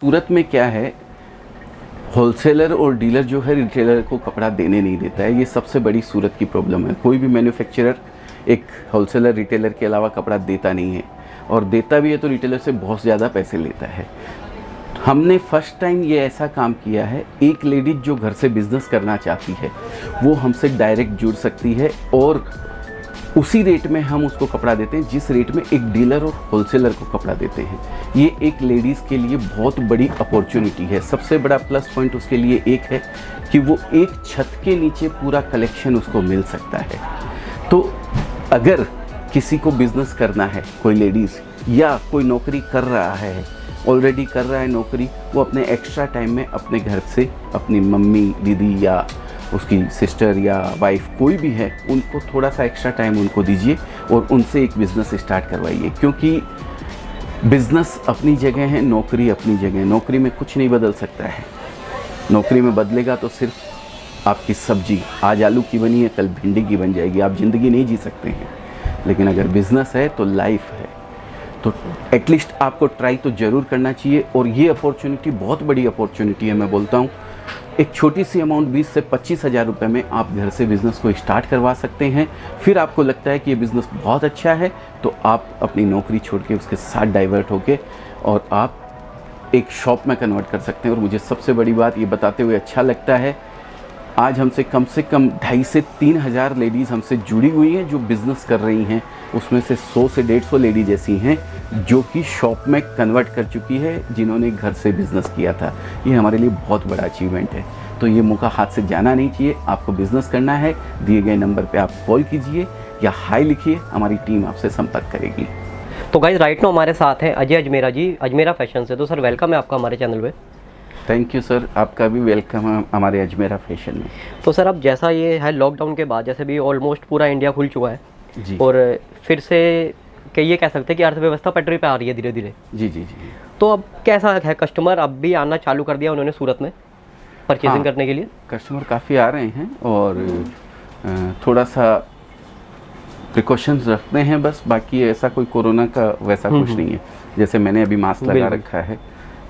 सूरत में क्या है, होलसेलर और डीलर जो है रिटेलर को कपड़ा देने नहीं देता है। ये सबसे बड़ी सूरत की प्रॉब्लम है। कोई भी मैन्युफैक्चरर एक होलसेलर रिटेलर के अलावा कपड़ा देता नहीं है, और देता भी है तो रिटेलर से बहुत ज़्यादा पैसे लेता है। हमने फर्स्ट टाइम ये ऐसा काम किया है, एक लेडीज जो घर से बिज़नेस करना चाहती है वो हमसे डायरेक्ट जुड़ सकती है, और उसी रेट में हम उसको कपड़ा देते हैं जिस रेट में एक डीलर और होलसेलर को कपड़ा देते हैं। ये एक लेडीज़ के लिए बहुत बड़ी अपॉर्चुनिटी है। सबसे बड़ा प्लस पॉइंट उसके लिए एक है कि वो एक छत के नीचे पूरा कलेक्शन उसको मिल सकता है। तो अगर किसी को बिज़नेस करना है, कोई लेडीज़ या कोई नौकरी कर रहा है, ऑलरेडी कर रहा है नौकरी, वो अपने एक्स्ट्रा टाइम में अपने घर से अपनी मम्मी, दीदी या उसकी सिस्टर या वाइफ कोई भी है, उनको थोड़ा सा एक्स्ट्रा टाइम उनको दीजिए और उनसे एक बिज़नेस स्टार्ट करवाइए। क्योंकि बिज़नेस अपनी जगह है, नौकरी अपनी जगह है। नौकरी में कुछ नहीं बदल सकता है। नौकरी में बदलेगा तो सिर्फ आपकी सब्जी आज आलू की बनी है, कल भिंडी की बन जाएगी। आप ज़िंदगी नहीं जी सकते हैं। लेकिन अगर बिज़नेस है तो लाइफ है। तो एटलीस्ट आपको ट्राई तो ज़रूर करना चाहिए। और ये अपॉर्चुनिटी बहुत बड़ी अपॉर्चुनिटी है। मैं बोलता हूँ एक छोटी सी अमाउंट 20 से 25 हज़ार रुपये में आप घर से बिज़नेस को स्टार्ट करवा सकते हैं। फिर आपको लगता है कि ये बिज़नेस बहुत अच्छा है तो आप अपनी नौकरी छोड़ के उसके साथ डाइवर्ट होके और आप एक शॉप में कन्वर्ट कर सकते हैं। और मुझे सबसे बड़ी बात ये बताते हुए अच्छा लगता है, आज हमसे कम 2,500 से 3,000 लेडीज़ हमसे जुड़ी हुई हैं जो बिज़नेस कर रही हैं। उसमें से 100 से 150 लेडीज़ ऐसी हैं जो कि शॉप में कन्वर्ट कर चुकी है, जिन्होंने घर से बिज़नेस किया था। ये हमारे लिए बहुत बड़ा अचीवमेंट है। तो ये मौका हाथ से जाना नहीं चाहिए। आपको बिज़नेस करना है, दिए गए नंबर पे आप कॉल कीजिए या हाई लिखिए, हमारी टीम आपसे संपर्क करेगी। तो गाइस राइट नाउ हमारे साथ हैं अजय अजमेरा जी, अजमेरा फैशन से। तो सर वेलकम है आपका हमारे चैनल पे। थैंक यू सर, आपका भी वेलकम है हमारे अजमेरा फैशन में। तो सर अब जैसा ये है लॉकडाउन के बाद, जैसे भी ऑलमोस्ट पूरा इंडिया खुल चुका है जी, और फिर से कि ये कह सकते हैं कि अर्थव्यवस्था पटरी पे आ रही है धीरे धीरे। जी जी जी। तो अब कैसा है, कस्टमर अब भी आना चालू कर दिया उन्होंने सूरत में परचेजिंग करने के लिए? कस्टमर काफ़ी आ रहे हैं और थोड़ा सा प्रिकॉशंस रखते हैं बस। बाकी ऐसा कोई कोरोना का वैसा कुछ नहीं है। जैसे मैंने अभी मास्क लगा रखा है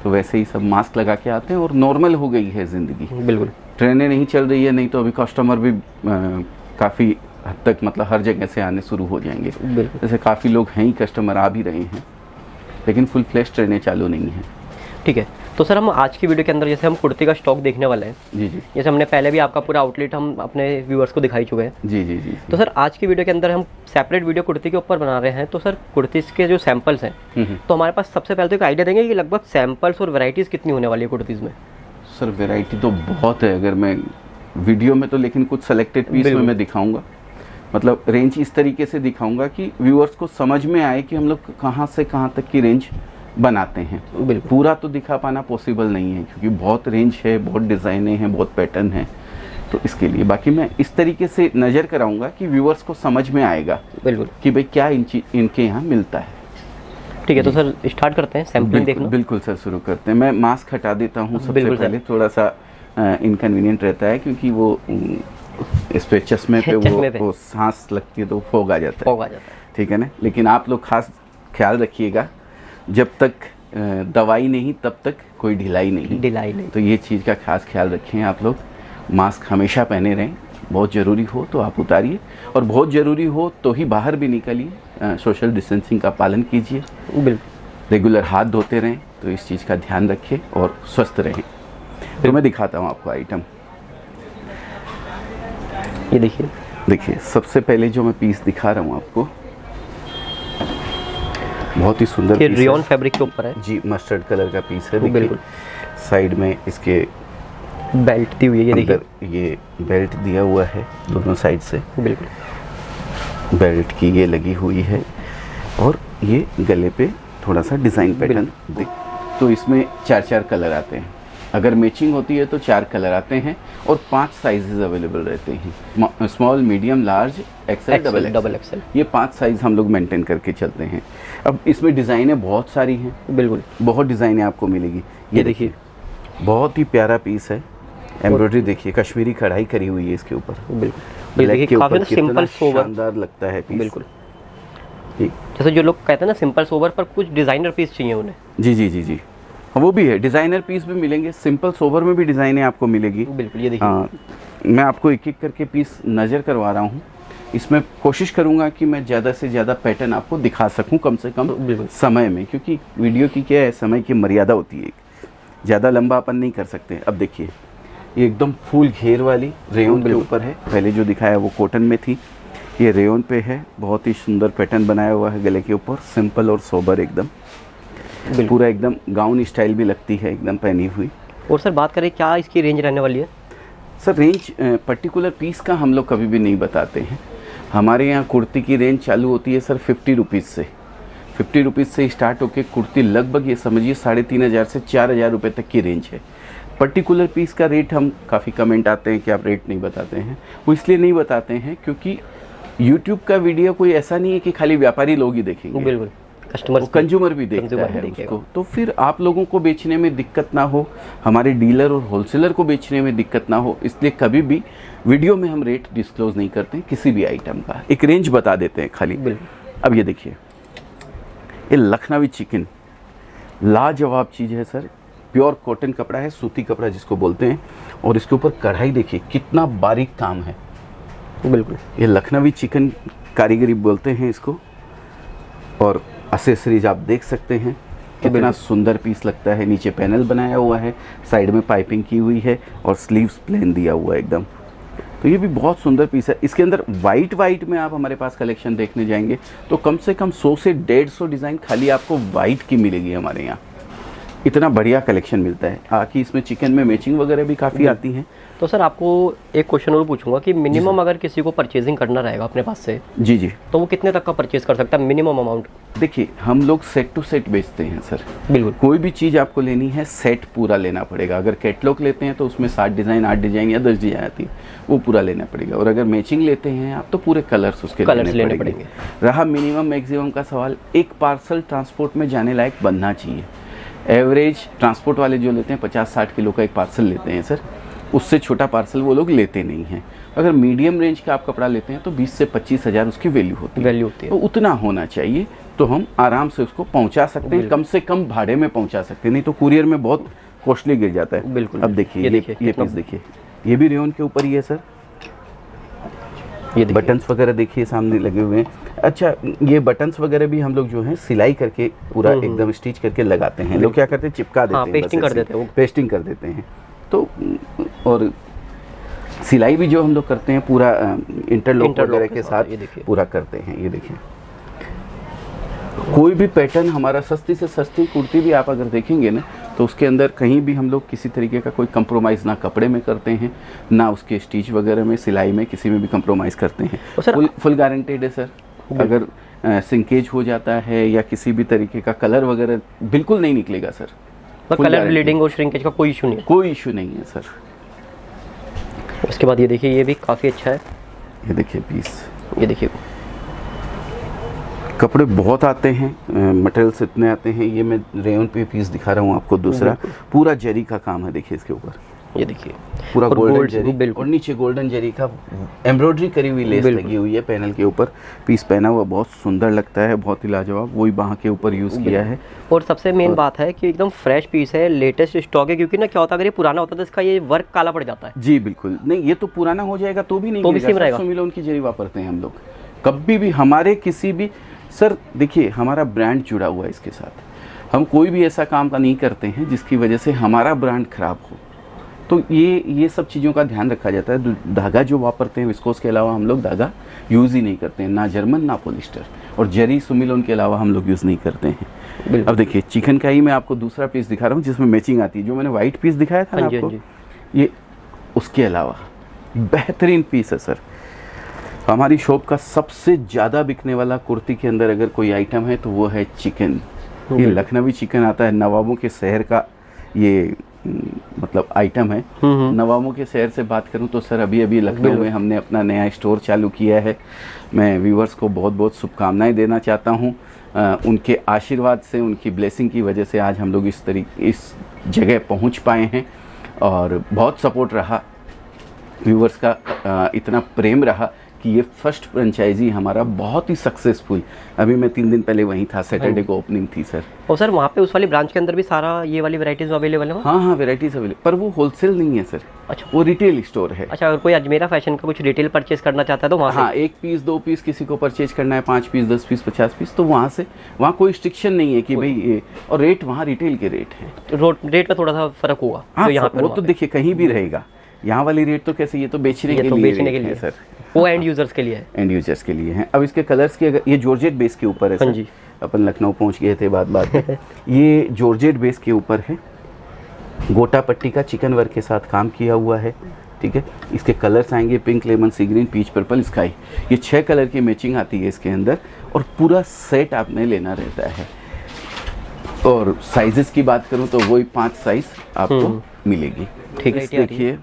तो वैसे ही सब मास्क लगा के आते हैं और नॉर्मल हो गई है ज़िंदगी। बिल्कुल। ट्रेनें नहीं चल रही है, नहीं तो अभी कस्टमर भी काफ़ी हद तक मतलब हर जगह से आने शुरू हो जाएंगे। जैसे काफ़ी लोग हैं ही, कस्टमर आ भी रहे हैं, लेकिन फुल फ्लैश ट्रेनें चालू नहीं हैं। ठीक है। तो सर हम आज की वीडियो के अंदर जैसे हम कुर्ती का स्टॉक देखने वाले हैं। जी जी। जैसे हमने पहले भी आपका पूरा आउटलेट हम अपने व्यूअर्स को दिखाई चुके हैं। जी जी जी। तो सर आज की वीडियो के अंदर हम सेपरेट वीडियो कुर्ती के ऊपर बना रहे हैं। तो सर कुर्तीज़ के जो सैंपल्स हैं, तो हमारे पास सबसे पहले तो एक आइडिया देंगे कि लगभग सैंपल्स और वैरायटीज़ कितनी होने वाली है कुर्तीज़ में? सर वैरायटी तो बहुत है, अगर मैं वीडियो में तो, लेकिन कुछ सेलेक्टेड पीस में मैं दिखाऊंगा। मतलब रेंज इस तरीके से दिखाऊंगा कि व्यूअर्स को समझ में आए कि हम लोग कहाँ से कहाँ तक की रेंज बनाते हैं। पूरा तो दिखा पाना पॉसिबल नहीं है क्योंकि बहुत रेंज है, बहुत डिज़ाइनें हैं, बहुत पैटर्न है। तो इसके लिए बाकी मैं इस तरीके से नज़र कराऊंगा कि व्यूअर्स को समझ में आएगा बिल्कुल कि भाई क्या इनके यहाँ मिलता है। ठीक है, तो सर स्टार्ट करते हैं सैम्पलिंग देखना। बिल्कुल सर, शुरू करते हैं। मैं मास्क हटा देता हूँ सबसे पहले। थोड़ा सा इनकन्वीनियंट रहता है क्योंकि वो इस पे चश्मे पे वो सांस लगती है तो फोग आ जाता है। ठीक है ना। लेकिन आप लोग खास ख्याल रखिएगा, जब तक दवाई नहीं तब तक कोई ढिलाई नहीं। तो ये चीज़ का खास ख्याल रखें आप लोग। मास्क हमेशा पहने रहें। बहुत ज़रूरी हो तो आप उतारिए, और बहुत ज़रूरी हो तो ही बाहर भी निकलिए। सोशल डिस्टेंसिंग का पालन कीजिए। बिल्कुल। रेगुलर हाथ धोते रहें। तो इस चीज़ का ध्यान रखें और स्वस्थ रहें। तो मैं दिखाता हूँ आपको आइटम। ये देखिए सबसे पहले जो मैं पीस दिखा रहा हूँ आपको, बहुत ही सुंदर पीस रियॉन फैब्रिक के ऊपर है जी। मस्टर्ड कलर का पीस है। बिल्कुल। साइड में इसके बेल्ट दी हुई है। ये देखिए, ये बेल्ट दिया हुआ है दोनों साइड से। बिल्कुल। बेल्ट की ये लगी हुई है और ये गले पे थोड़ा सा डिज़ाइन पैटर्न। तो इसमें 4 कलर आते हैं। अगर मैचिंग होती है तो 4 कलर आते हैं और 5 साइजेस अवेलेबल रहते हैं। Small, medium, large, XL, double XL. ये 5 साइज़ हम लोग मेंटेन करके चलते हैं। अब इसमें डिज़ाइनें बहुत सारी हैं। बिल्कुल, बहुत डिज़ाइनें आपको मिलेगी। ये देखिए, बहुत ही प्यारा पीस है। एम्ब्रॉयडरी देखिए, कश्मीरी कढ़ाई करी हुई है इसके ऊपर। बिल्कुल। देखिए काफ़ी सिंपल सोबर, शानदार लगता है पीस। बिल्कुल। जैसे जो लोग कहते हैं ना सिंपल सोबर पर कुछ डिज़ाइनर पीस चाहिए उन्हें। जी जी जी जी। हाँ, वो भी है, डिज़ाइनर पीस भी मिलेंगे, सिंपल सोबर में भी डिज़ाइनें आपको मिलेगी। बिल्कुल, ये देखिए। हाँ, मैं आपको एक एक करके पीस नज़र करवा रहा हूँ। इसमें कोशिश करूँगा कि मैं ज़्यादा से ज़्यादा पैटर्न आपको दिखा सकूँ कम से कम समय में, क्योंकि वीडियो की क्या है, समय की मर्यादा होती है, ज़्यादा लंबा अपन नहीं कर सकते। अब देखिए, ये एकदम फुल घेर वाली रेयन के ऊपर है। पहले जो दिखाया वो कॉटन में थी, ये रेयन पे है। बहुत ही सुंदर पैटर्न बनाया हुआ है गले के ऊपर, सिंपल और सोबर एकदम, पूरा एकदम गाउन स्टाइल भी लगती है एकदम पहनी हुई। और सर बात करें क्या इसकी रेंज रहने वाली है? सर रेंज पर्टिकुलर पीस का हम लोग कभी भी नहीं बताते हैं। हमारे यहाँ कुर्ती की रेंज चालू होती है सर 50 रुपीज़ से। 50 रुपीज़ से स्टार्ट होकर कुर्ती लगभग ये समझिए 3500 से 4000 रुपये तक की रेंज है। पर्टिकुलर पीस का रेट हम काफ़ी कमेंट आते हैं कि आप रेट नहीं बताते हैं। वो इसलिए नहीं बताते हैं क्योंकि यूट्यूब का वीडियो कोई ऐसा नहीं है कि खाली व्यापारी लोग ही देखेंगे, बिल्कुल कस्टमर कंज्यूमर भी देखता है उसको। तो फिर आप लोगों को बेचने में दिक्कत ना हो, हमारे डीलर और होलसेलर को बेचने में दिक्कत ना हो, इसलिए कभी भी वीडियो में हम रेट डिस्क्लोज नहीं करते किसी भी आइटम का, एक रेंज बता देते हैं खाली। अब ये देखिए, ये लखनवी चिकन लाजवाब चीज़ है सर, प्योर कॉटन कपड़ा है, सूती कपड़ा जिसको बोलते हैं। और इसके ऊपर कढ़ाई देखिए कितना बारीक काम है। बिल्कुल, ये लखनवी चिकन कारीगरी बोलते हैं इसको। और एक्सेसरीज आप देख सकते हैं कितना सुंदर पीस लगता है। नीचे पैनल बनाया हुआ है, साइड में पाइपिंग की हुई है और स्लीव्स प्लेन दिया हुआ है एकदम। तो ये भी बहुत सुंदर पीस है। इसके अंदर वाइट में आप हमारे पास कलेक्शन देखने जाएंगे तो कम से कम 100 से 150 डिज़ाइन खाली आपको वाइट की मिलेगी हमारे यहाँ। इतना बढ़िया कलेक्शन मिलता है। आखिर इसमें चिकन में मैचिंग वगैरह भी काफ़ी आती हैं। तो सर आपको एक क्वेश्चन और पूछूंगा कि मिनिमम अगर किसी को परचेजिंग करना रहेगा अपने पास से, जी, तो वो कितने तक का परचेज कर सकता है मिनिमम अमाउंट? देखिए, हम लोग सेट टू सेट बेचते हैं सर। बिल्कुल, कोई भी चीज़ आपको लेनी है सेट पूरा लेना पड़ेगा। अगर कैटलॉग लेते हैं तो उसमें 7 डिज़ाइन 8 डिज़ाइन या 10 डिज़ाइन आती है, वो पूरा लेना पड़ेगा। और अगर मैचिंग लेते हैं आप तो पूरे कलर्स उसके लेने पड़ेंगे। रहा मिनिमम मैक्सिमम का सवाल, एक पार्सल ट्रांसपोर्ट में जाने लायक बनना चाहिए। एवरेज ट्रांसपोर्ट वाले जो लेते हैं 50-60 किलो का एक पार्सल लेते हैं सर, उससे छोटा पार्सल वो लोग लेते नहीं हैं। अगर मीडियम रेंज का आप कपड़ा लेते हैं तो 20 से 25 हज़ार उसकी वैल्यू होती है। तो उतना होना चाहिए तो हम आराम से उसको पहुंचा सकते हैं, कम से कम भाड़े में पहुंचा सकते हैं, नहीं तो कुरियर में बहुत कॉस्टली गिर जाता है। बिल्कुल। अब देखिए ये पीस देखिए, ये भी रेयन के ऊपर ही है सर। ये बटन्स वगैरह देखिए सामने लगे हुए हैं। अच्छा, ये बटन्स वगैरह भी हम लोग जो है सिलाई करके पूरा एकदम स्टिच करके लगाते हैं। लोग क्या करते हैं, चिपका देते हैं, पेस्टिंग कर देते हैं। तो और सिलाई भी जो हम लोग करते हैं पूरा इंटरलॉक वगैरह के साथ पूरा करते हैं। ये देखिए, कोई भी पैटर्न हमारा, सस्ती से सस्ती कुर्ती भी आप अगर देखेंगे ना तो उसके अंदर कहीं भी हम लोग किसी तरीके का कोई कंप्रोमाइज़ ना कपड़े में करते हैं, ना उसके स्टिच वगैरह में, सिलाई में, किसी में भी कंप्रोमाइज़ करते हैं। फुल गारंटेड है सर। अगर सिंकेज हो जाता है या किसी भी तरीके का कलर वगैरह बिल्कुल नहीं निकलेगा सर। कलर ब्लीडिंग और श्रिंकेज का कोई इशू नहीं है? कोई इशू नहीं है सर। उसके बाद ये देखिए, ये भी काफ़ी अच्छा है। ये देखिए पीस, ये देखिए, कपड़े बहुत आते हैं, मटेरियल्स इतने आते हैं। ये मैं रेयन पे पीस दिखा रहा हूँ आपको दूसरा, पूरा जरी का काम है। देखिए इसके ऊपर, ये देखिए पूरा गोल्डन जरी और नीचे गोल्डन जरी का एम्ब्रॉयडरी करी हुई लेस लगी हुई है पैनल के ऊपर। पीस पहना हुआ बहुत सुंदर लगता है, बहुत ही लाजवाब। वही बाहाँ के ऊपर यूज़ किया है। और सबसे मेन बात है कि एकदम फ्रेश पीस है, लेटेस्ट स्टॉक है। क्योंकि ना क्या होता है, अगर ये पुराना होता है तो इसका ये वर्क काला पड़ जाता है। जी बिल्कुल नहीं, ये तो पुराना हो जाएगा तो भी नहीं, तो भी सेम रहेगा। मिलोन की जरी वापरते हैं हम लोग कभी भी। हमारे किसी भी सर, देखिए हमारा ब्रांड जुड़ा हुआ है इसके साथ। हम कोई भी ऐसा काम का नहीं करते हैं जिसकी वजह से हमारा ब्रांड खराब हो। तो ये सब चीज़ों का ध्यान रखा जाता है। धागा जो वापरते हैं विस्कोस के अलावा हम लोग धागा यूज़ ही नहीं करते हैं, ना जर्मन ना पॉलिस्टर। और जरी सुमिलोन के अलावा हम लोग यूज़ नहीं करते हैं। अब देखिए, चिकन का ही मैं आपको दूसरा पीस दिखा रहा हूँ जिसमें मैचिंग आती है। जो मैंने वाइट पीस दिखाया था ना आपको, ये उसके अलावा बेहतरीन पीस है सर। हमारी शॉप का सबसे ज़्यादा बिकने वाला कुर्ती के अंदर अगर कोई आइटम है तो वो है चिकन। ये लखनवी चिकन आता है, नवाबों के शहर का ये मतलब आइटम है। नवाबों के शहर से बात करूं तो सर अभी लखनऊ में हमने अपना नया स्टोर चालू किया है। मैं व्यूवर्स को बहुत बहुत शुभकामनाएं देना चाहता हूं। उनके आशीर्वाद से, उनकी ब्लेसिंग की वजह से आज हम लोग इस जगह पहुंच पाए हैं। और बहुत सपोर्ट रहा व्यूवर्स का, इतना प्रेम रहा कि कि ये फर्स्ट फ्रेंचाइजी हमारा बहुत ही सक्सेसफुल। अभी मैं 3 दिन पहले वहीं था, सैटरडे को ओपनिंग थी सर। और सर वहाँ पे उस वाली ब्रांच के अंदर भी सारा ये वाली वैरायटीज अवेलेबल है? हाँ हाँ, वेराइटीज अवेलेबल, पर वो होलसेल नहीं है सर। अच्छा, वो रिटेल स्टोर है। अच्छा, अगर कोई अजमेरा फैशन का कुछ रिटेल परचेज करना चाहता है तो वहाँ हाँ, 1 पीस 2 पीस किसी को परचेज करना है, 5 पीस 10 पीस 50 पीस, तो वहाँ से, वहाँ कोई रिस्ट्रिक्शन नहीं है कि भाई ये, और रेट वहाँ रिटेल के रेट है। तो रेट में थोड़ा सा फर्क होगा? हाँ, तो यहाँ पे वो तो देखिए कहीं भी रहेगा। यहाँ वाली रेट तो कैसे, ये तो बेचने के लिए है सर, वो एंड यूजर्स के लिए है। एंड यूजर्स के लिए हैं। अब इसके कलर्स की, अगर ये जॉर्जेट बेस के ऊपर है हाँ सर। जी। अपन लखनऊ पहुंच गए थे बात पे। ये जॉर्जेट बेस के ऊपर है, गोटा पट्टी का चिकन वर्क के साथ काम किया हुआ है, ठीक है। इसके कलर्स आएंगे पिंक, लेमन, सी ग्रीन, पीच, पर्पल, स्काई। ये 6 कलर की मैचिंग आती है इसके अंदर, और पूरा सेट आपने लेना रहता है। और साइजेस की बात करूं तो वही 5 साइज आपको मिलेगी, ठीक है। देखिए,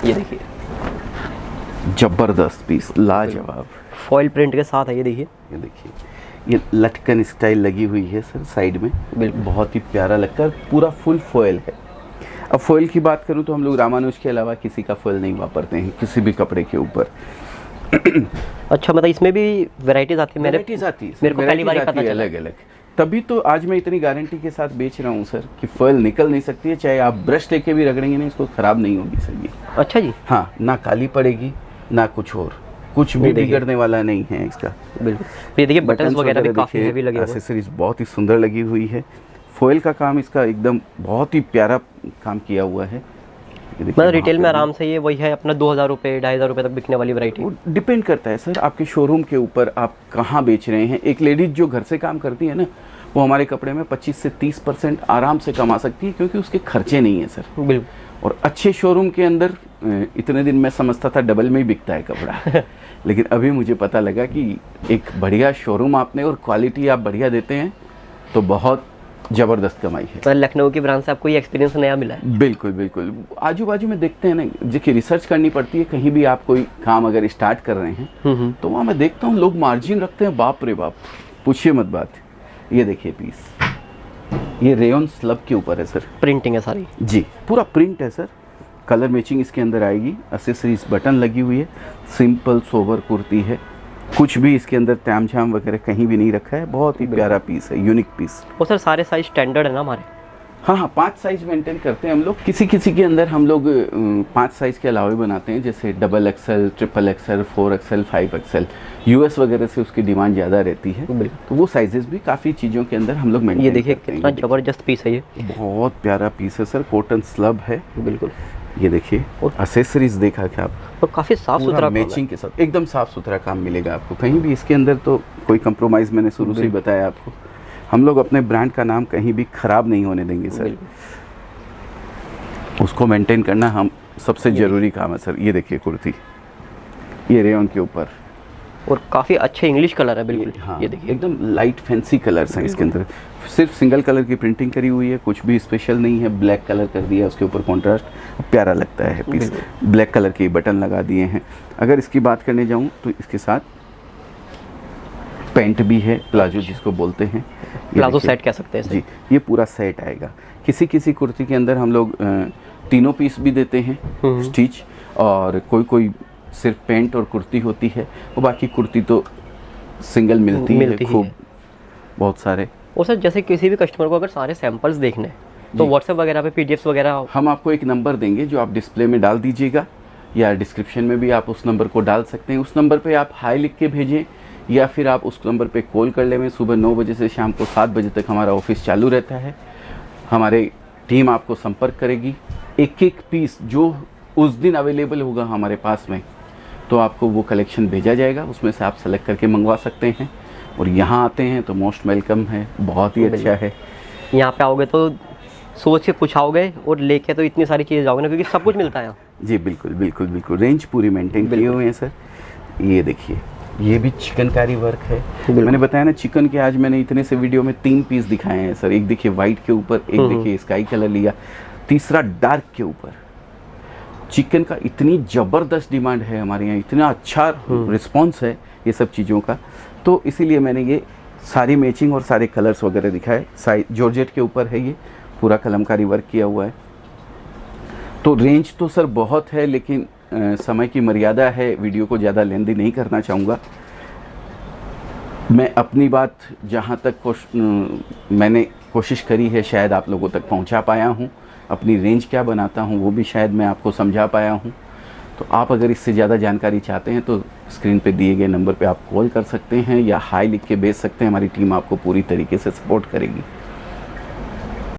ये देखिए जबरदस्त पीस, लाजवाब, फॉइल प्रिंट के साथ है। ये देखिए, ये देखिए, ये लटकन स्टाइल लगी हुई है सर साइड में, बिल्कुल बहुत ही प्यारा लगता है। पूरा फुल फॉइल है। अब फॉइल की बात करूं तो हम लोग रामानुज के अलावा किसी का फॉइल नहीं वापरते हैं किसी भी कपड़े के ऊपर। अच्छा, मतलब इसमें भी वैरायटीज आती है? वैरायटीज आती है, मेरे को पहली बार पता चला। अलग अलग, तभी तो आज मैं इतनी गारंटी के साथ बेच रहा हूँ सर कि फॉइल निकल नहीं सकती है, चाहे आप ब्रश लेके भी रगड़ेंगे नहीं, इसको खराब नहीं होगी सर ये। अच्छा जी। हाँ, ना काली पड़ेगी ना कुछ और, कुछ भी बिगड़ने वाला नहीं है इसका। बिल्कुल, ये देखिए बटन्स वगैरह भी काफी हेवी लगे हुए हैं, एक्सेसरीज बहुत ही सुंदर लगी हुई है। फॉइल का काम इसका एकदम बहुत ही प्यारा काम किया हुआ है। मतलब रिटेल में आराम से ये वही है अपना 2000 रुपये 2500 रुपये तक बिकने वाली वैरायटी। डिपेंड करता है सर आपके शोरूम के ऊपर, आप कहाँ बेच रहे हैं। एक लेडीज जो घर से काम करती है ना, वो हमारे कपड़े में 25 से 30% आराम से कमा सकती है, क्योंकि उसके खर्चे नहीं है सर। बिल्कुल। और अच्छे शोरूम के अंदर इतने दिन मैं समझता था डबल में ही बिकता है कपड़ा लेकिन अभी मुझे पता लगा कि एक बढ़िया शोरूम आपने और क्वालिटी आप बढ़िया देते हैं तो बहुत ज़बरदस्त कमाई है। तो लखनऊ की ब्रांच से आपको ये एक्सपीरियंस नया मिला है? बिल्कुल बिल्कुल। आजू बाजू में देखते हैं ना, देखिए रिसर्च करनी पड़ती है। कहीं भी आप कोई काम अगर स्टार्ट कर रहे हैं तो वहाँ मैं देखता हूँ लोग मार्जिन रखते हैं, बाप रे बाप, पूछिए मत बात। ये देखिए पीस, ये रेयन स्लब के ऊपर है सर, प्रिंटिंग है सारी जी, पूरा प्रिंट है सर। कलर मैचिंग इसके अंदर आएगी, एक्सेसरीज बटन लगी हुई है, सिंपल सोबर कुर्ती है, कुछ भी इसके अंदर ताम झाम वगैरह कहीं भी नहीं रखा है। बहुत ही प्यारा पीस है, यूनिक पीस। और सर सारे साइज स्टैंडर्ड है ना हमारे? हाँ हाँ, 5 साइज मेंटेन करते हैं हम लोग। किसी किसी के अंदर हम लोग 5 साइज के अलावा बनाते हैं, जैसे XXL, XXL, 4XL, 5XL। US वगैरह से उसकी डिमांड ज़्यादा रहती है, तो वो साइजेस भी काफ़ी चीज़ों के अंदर हम लोग मेंटेन ये देखिए करते हैं। कितना ज़बरदस्त पीस है ये, बहुत प्यारा पीस है सर, कॉटन स्लब है। बिल्कुल। ये देखिए, और एक्सेसरीज देखा क्या आप, और काफ़ी साफ सुथरा मैचिंग के साथ एकदम साफ सुथरा काम मिलेगा आपको। कहीं भी इसके अंदर तो कोई कंप्रोमाइज़, मैंने शुरू से ही बताया आपको, हम लोग अपने ब्रांड का नाम कहीं भी खराब नहीं होने देंगे सर। उसको मेंटेन करना हम सबसे ज़रूरी काम है सर। ये देखिए कुर्ती, ये रेयन के ऊपर, और काफ़ी अच्छे इंग्लिश कलर है, बिल्कुल। हाँ, ये देखिए एकदम लाइट फैंसी कलर्स हैं इसके अंदर। सिर्फ सिंगल कलर की प्रिंटिंग करी हुई है, कुछ भी स्पेशल नहीं है। ब्लैक कलर कर दिया उसके ऊपर, कॉन्ट्रास्ट प्यारा लगता है पीस। ब्लैक कलर के बटन लगा दिए हैं। अगर इसकी बात करने जाऊँ तो इसके साथ पैंट भी है, प्लाजो जिसको बोलते हैं, प्लाजो सेट कह सकते हैं जी। ये पूरा सेट आएगा। किसी किसी कुर्ती के अंदर हम लोग तीनों पीस भी देते हैं स्टिच, और कोई कोई सिर्फ पैंट और कुर्ती होती है, और बाकी कुर्ती तो सिंगल मिलती है खूब, बहुत सारे। और सर जैसे किसी भी कस्टमर को अगर सारे सैंपल्स देखने हैं तो व्हाट्सएप वगैरह पे पीडीएफ्स वगैरह हम आपको एक नंबर देंगे जो आप डिस्प्ले में डाल दीजिएगा, या डिस्क्रिप्शन में भी आप उस नंबर को डाल सकते हैं। उस नंबर पे आप हाई लिख के भेजें, या फिर आप उस नंबर पे कॉल कर लें। सुबह 9 बजे से शाम को 7 बजे तक हमारा ऑफिस चालू रहता है। हमारे टीम आपको संपर्क करेगी। एक एक पीस जो उस दिन अवेलेबल होगा हमारे पास में, तो आपको वो कलेक्शन भेजा जाएगा, उसमें से आप सेलेक्ट करके मंगवा सकते हैं। और यहाँ आते हैं तो मोस्ट वेलकम है, बहुत ही अच्छा है। यहाँ पे आओगे तो सोच के कुछ आओगे और लेके तो इतनी सारी चीज़ें जाओगे ना, क्योंकि सब कुछ मिलता है यहाँ। जी बिल्कुल बिल्कुल बिल्कुल, रेंज पूरी मेंटेन किए हुए हैं सर। ये देखिए, ये भी चिकनकारी वर्क है। मैंने बताया ना चिकन के, आज मैंने इतने से वीडियो में 3 पीस दिखाए हैं सर। एक देखिए वाइट के ऊपर, एक देखिए स्काई कलर लिया, तीसरा डार्क के ऊपर। चिकन का इतनी ज़बरदस्त डिमांड है हमारे यहाँ, इतना अच्छा रिस्पॉन्स है ये सब चीज़ों का, तो इसीलिए मैंने ये सारी मैचिंग और सारे कलर्स वगैरह दिखाए। साइज जॉर्जेट के ऊपर है, ये पूरा कलमकारी वर्क किया हुआ है। तो रेंज तो सर बहुत है, लेकिन समय की मर्यादा है, वीडियो को ज़्यादा लेंदी नहीं करना चाहूँगा। मैं अपनी बात जहाँ तक मैंने कोशिश करी है शायद आप लोगों तक पहुँचा पाया हूँ। अपनी रेंज क्या बनाता हूँ वो भी शायद मैं आपको समझा पाया हूँ। तो आप अगर इससे ज़्यादा जानकारी चाहते हैं तो स्क्रीन पे दिए गए नंबर पे आप कॉल कर सकते हैं या हाई लिख के भेज सकते हैं। हमारी टीम आपको पूरी तरीके से सपोर्ट करेगी।